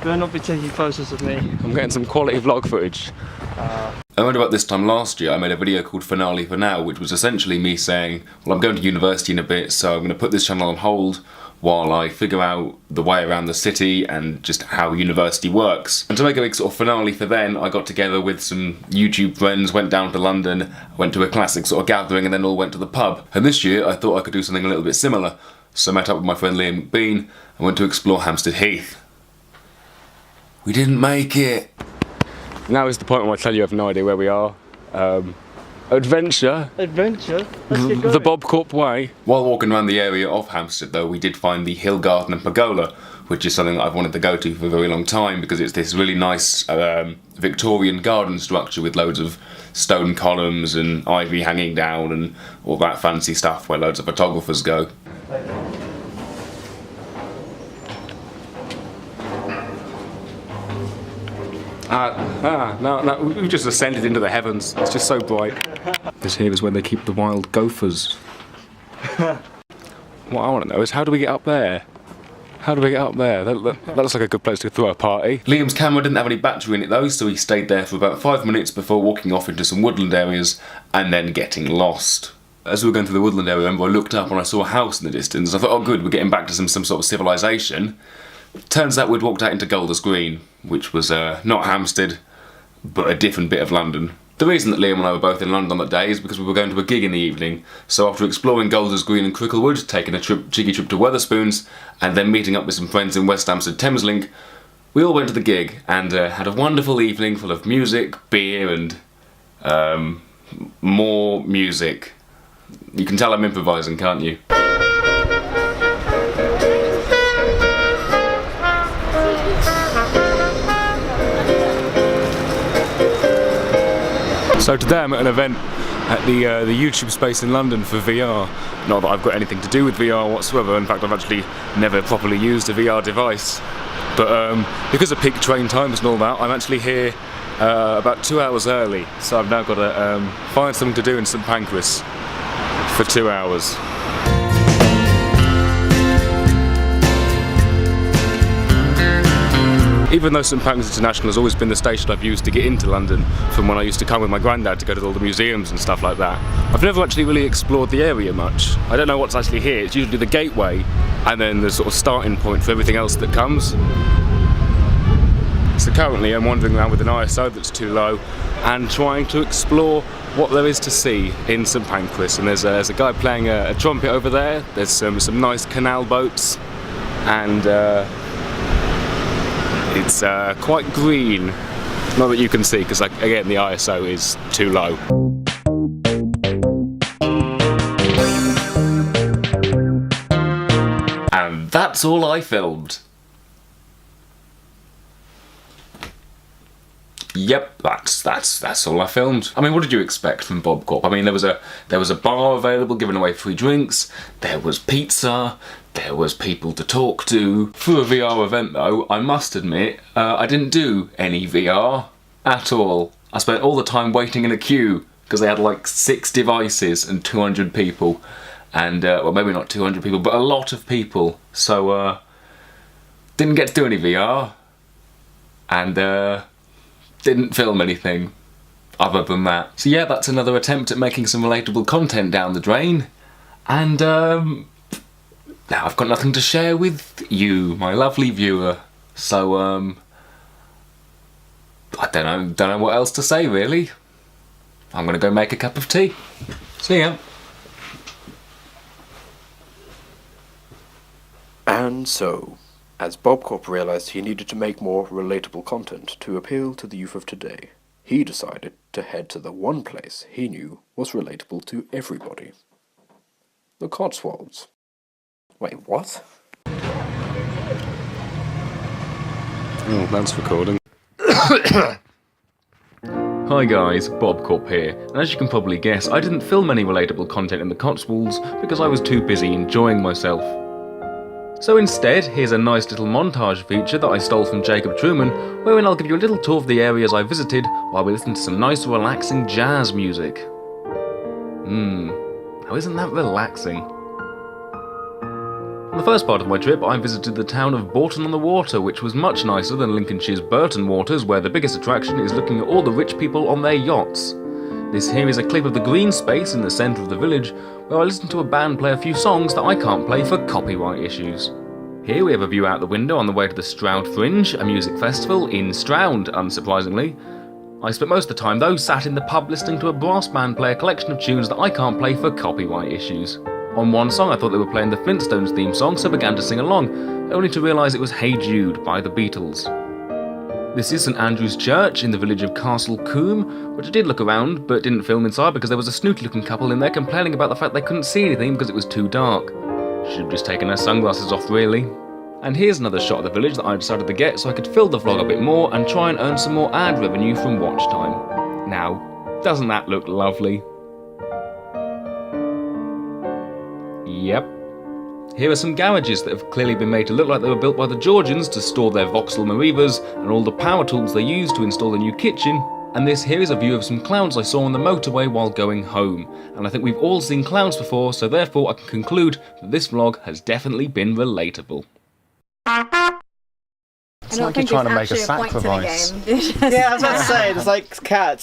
better not be taking photos of me. I'm getting some quality vlog footage. I remember about this time last year I made a video called Finale for Now, which was essentially me saying, well, I'm going to university in a bit, so I'm going to put this channel on hold while I figure out the way around the city and just how university works. And to make a big sort of finale for then, I got together with some YouTube friends, went down to London, went to a classic sort of gathering, and then all went to the pub. And this year I thought I could do something a little bit similar, so I met up with my friend Liam McBean and went to explore Hampstead Heath. We didn't make it. Now is the point where I tell you I have no idea where we are. Adventure? Adventure? Let's get going. The BobCorp way. While walking around the area of Hampstead though, we did find the Hill Garden and Pergola, which is something that I've wanted to go to for a very long time because it's this really nice Victorian garden structure with loads of stone columns and ivy hanging down and all that fancy stuff where loads of photographers go. No, we've just ascended into the heavens. It's just so bright. This here is where they keep the wild gophers. What I want to know is, how do we get up there? How do we get up there? That looks like a good place to throw a party. Liam's camera didn't have any battery in it though, so he stayed there for about 5 minutes before walking off into some woodland areas and then getting lost. As we were going through the woodland area, I remember I looked up and I saw a house in the distance. I thought, oh good, we're getting back to some sort of civilization. Turns out we'd walked out into Golders Green, which was not Hampstead, but a different bit of London. The reason that Liam and I were both in London on that day is because we were going to a gig in the evening, so after exploring Golders Green and Cricklewood, taking a cheeky trip to Wetherspoons, and then meeting up with some friends in West Hampstead Thameslink, we all went to the gig and had a wonderful evening full of music, beer and more music. You can tell I'm improvising, can't you? So today I'm at an event at the YouTube space in London for VR. Not that I've got anything to do with VR whatsoever, in fact I've actually never properly used a VR device. But because of peak train times and all that, I'm actually here about 2 hours early, so I've now got to find something to do in St Pancras for 2 hours. Even though St Pancras International has always been the station I've used to get into London from when I used to come with my granddad to go to all the museums and stuff like that, I've never actually really explored the area much. I don't know what's actually here. It's usually the gateway and then the sort of starting point for everything else that comes. So currently I'm wandering around with an ISO that's too low and trying to explore what there is to see in St Pancras. And there's a guy playing a trumpet over there. There's some nice canal boats and it's quite green. Not that you can see, because again the ISO is too low. And that's all I filmed. Yep, that's all I filmed. I mean, what did you expect from BobCorp? I mean, there was a bar available giving away free drinks, there was pizza, there was people to talk to. For a VR event though, I must admit, I didn't do any VR at all. I spent all the time waiting in a queue because they had like 6 devices and 200 people. And, well maybe not 200 people, but a lot of people. So, didn't get to do any VR. And, didn't film anything other than that. So yeah, that's another attempt at making some relatable content down the drain. And, now I've got nothing to share with you, my lovely viewer. So, I don't know what else to say really. I'm gonna go make a cup of tea. See ya. And so, as BobCorp realized he needed to make more relatable content to appeal to the youth of today, he decided to head to the one place he knew was relatable to everybody. The Cotswolds. Wait, what? Oh, that's recording. Hi guys, BobCorp here, and as you can probably guess, I didn't film any relatable content in the Cotswolds because I was too busy enjoying myself. So instead, here's a nice little montage feature that I stole from Jacob Truman, wherein I'll give you a little tour of the areas I visited while we listen to some nice relaxing jazz music. Now isn't that relaxing? On the first part of my trip, I visited the town of Bourton-on-the-Water, which was much nicer than Lincolnshire's Burton Waters, where the biggest attraction is looking at all the rich people on their yachts. This here is a clip of the green space in the centre of the village, where I listened to a band play a few songs that I can't play for copyright issues. Here we have a view out the window on the way to the Stroud Fringe, a music festival in Stroud, unsurprisingly. I spent most of the time though sat in the pub listening to a brass band play a collection of tunes that I can't play for copyright issues. On one song I thought they were playing the Flintstones theme song, so I began to sing along, only to realise it was Hey Jude by the Beatles. This is St Andrew's Church in the village of Castle Combe, which I did look around but didn't film inside because there was a snooty looking couple in there complaining about the fact they couldn't see anything because it was too dark. Should have just taken her sunglasses off really. And here's another shot of the village that I decided to get so I could fill the vlog a bit more and try and earn some more ad revenue from watch time. Now, doesn't that look lovely? Yep. Here are some garages that have clearly been made to look like they were built by the Georgians to store their Vauxhall Marivas and all the power tools they used to install the new kitchen. And this here is a view of some clouds I saw on the motorway while going home. And I think we've all seen clouds before, so therefore I can conclude that this vlog has definitely been relatable. It's like you're trying to make a sacrifice. Yeah, I was about to say, it's like cats.